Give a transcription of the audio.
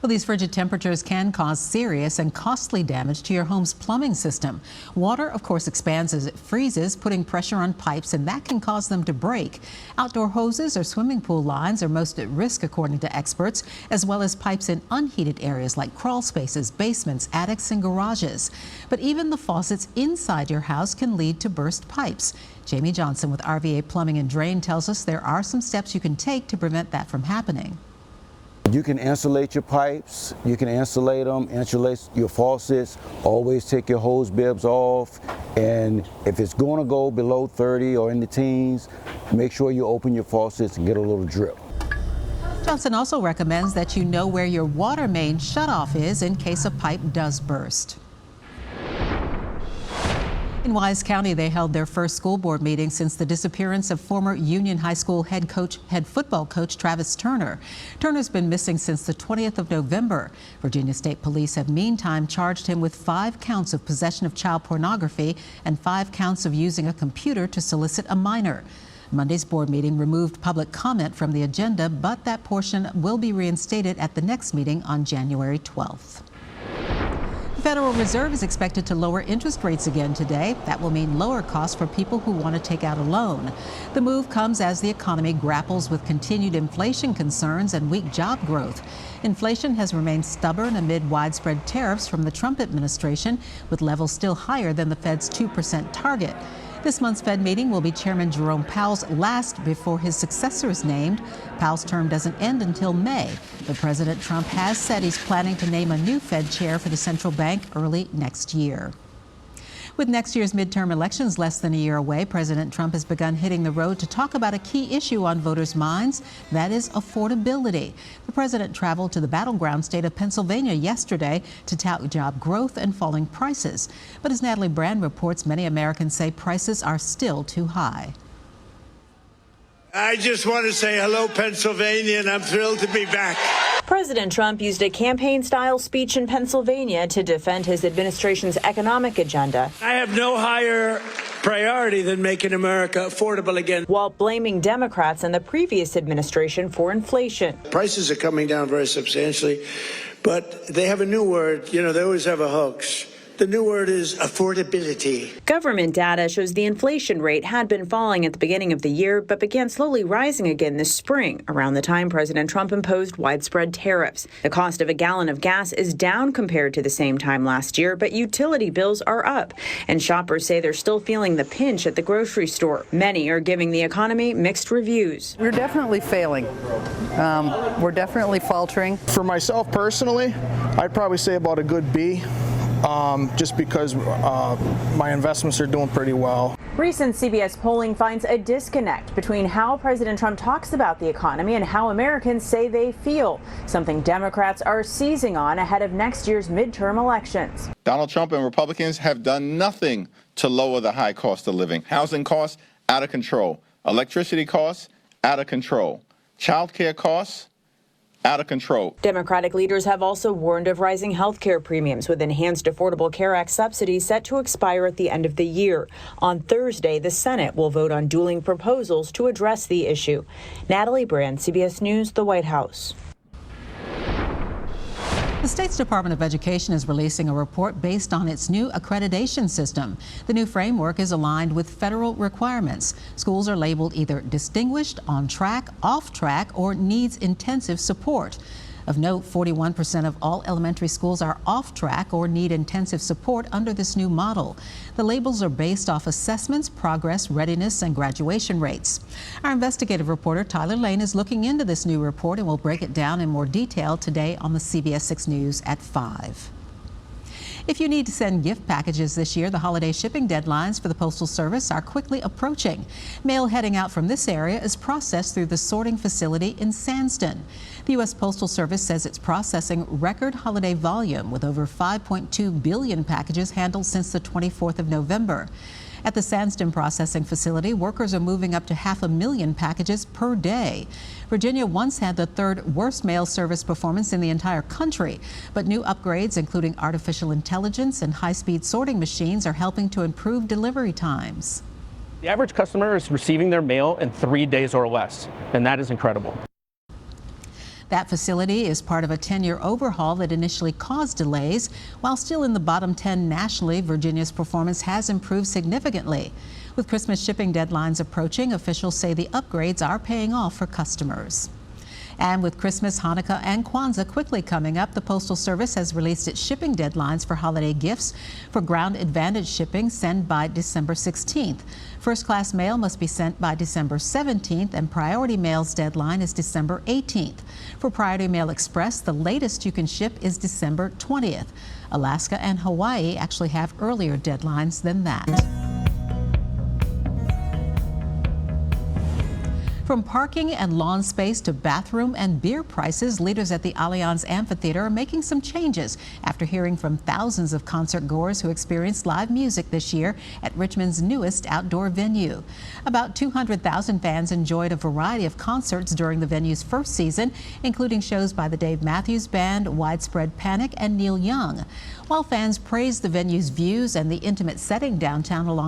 Well, these frigid temperatures can cause serious and costly damage to your home's plumbing system. Water, of course, expands as it freezes, putting pressure on pipes, and that can cause them to break. Outdoor hoses or swimming pool lines are most at risk, according to experts, as well as pipes in unheated areas like crawl spaces, basements, attics, and garages. But even the faucets inside your house can lead to burst pipes. Jamie Johnson with RVA Plumbing and Drain tells us there are some steps you can take to prevent that from happening. You can insulate your pipes, you can insulate them, insulate your faucets, always take your hose bibs off, and if it's going to go below 30 or in the teens, make sure you open your faucets and get a little drip. Johnson also recommends that you know where your water main shutoff is in case a pipe does burst. In Wise County, they held their first school board meeting since the disappearance of former Union High School head football coach Travis Turner. Turner's been missing since the 20th of November. Virginia State Police have meantime charged him with 5 counts of possession of child pornography and 5 counts of using a computer to solicit a minor. Monday's board meeting removed public comment from the agenda, but that portion will be reinstated at the next meeting on January 12th. The Federal Reserve is expected to lower interest rates again today. That will mean lower costs for people who want to take out a loan. The move comes as the economy grapples with continued inflation concerns and weak job growth. Inflation has remained stubborn amid widespread tariffs from the Trump administration, with levels still higher than the Fed's 2% target. This month's Fed meeting will be Chairman Jerome Powell's last before his successor is named. Powell's term doesn't end until May, but President Trump has said he's planning to name a new Fed chair for the central bank early next year. With next year's midterm elections less than a year away, President Trump has begun hitting the road to talk about a key issue on voters' minds, that is affordability. The president traveled to the battleground state of Pennsylvania yesterday to tout job growth and falling prices. But as Natalie Brand reports, many Americans say prices are still too high. I just want to say hello, Pennsylvania, and I'm thrilled to be back. President Trump used a campaign-style speech in Pennsylvania to defend his administration's economic agenda. I have no higher priority than making America affordable again, while blaming Democrats and the previous administration for inflation. Prices are coming down very substantially, but they have a new word. You know, they always have a hoax. The new word is affordability. Government data shows the inflation rate had been falling at the beginning of the year, but began slowly rising again this spring, around the time President Trump imposed widespread tariffs. The cost of a gallon of gas is down compared to the same time last year, but utility bills are up, and shoppers say they're still feeling the pinch at the grocery store. Many are giving the economy mixed reviews. We're definitely failing. We're definitely faltering. For myself personally, I'd probably say about a good B. Just because my investments are doing pretty well. Recent CBS polling finds a disconnect between how President Trump talks about the economy and how Americans say they feel, something Democrats are seizing on ahead of next year's midterm elections. Donald Trump and Republicans have done nothing to lower the high cost of living. Housing costs, out of control. Electricity costs, out of control. Child care costs, out of control. Democratic leaders have also warned of rising health care premiums, with enhanced Affordable Care Act subsidies set to expire at the end of the year. On Thursday, the Senate will vote on dueling proposals to address the issue. Natalie Brand, CBS News, the White House. The state's Department of Education is releasing a report based on its new accreditation system. The new framework is aligned with federal requirements. Schools are labeled either distinguished, on track, off track, or needs intensive support. Of note, 41% of all elementary schools are off track or need intensive support under this new model. The labels are based off assessments, progress, readiness, and graduation rates. Our investigative reporter Tyler Lane is looking into this new report and will break it down in more detail today on the CBS 6 News at 5. If you need to send gift packages this year, the holiday shipping deadlines for the Postal Service are quickly approaching. Mail heading out from this area is processed through the sorting facility in Sandston. The U.S. Postal Service says it's processing record holiday volume with over 5.2 billion packages handled since the 24th of November. At the Sandston processing facility, workers are moving up to 500,000 packages per day. Virginia once had the 3rd worst mail service performance in the entire country, but new upgrades, including artificial intelligence and high-speed sorting machines, are helping to improve delivery times. The average customer is receiving their mail in 3 days or less, and that is incredible. That facility is part of a 10-year overhaul that initially caused delays. While still in the bottom 10 nationally, Virginia's performance has improved significantly. With Christmas shipping deadlines approaching, officials say the upgrades are paying off for customers. And with Christmas, Hanukkah, and Kwanzaa quickly coming up, the Postal Service has released its shipping deadlines for holiday gifts. For Ground Advantage shipping, send by December 16th. First-class mail must be sent by December 17th, and Priority Mail's deadline is December 18th. For Priority Mail Express, the latest you can ship is December 20th. Alaska and Hawaii actually have earlier deadlines than that. From parking and lawn space to bathroom and beer prices, leaders at the Allianz Amphitheater are making some changes after hearing from thousands of concert goers who experienced live music this year at Richmond's newest outdoor venue. About 200,000 fans enjoyed a variety of concerts during the venue's first season, including shows by the Dave Matthews Band, Widespread Panic, and Neil Young. While fans praised the venue's views and the intimate setting downtown along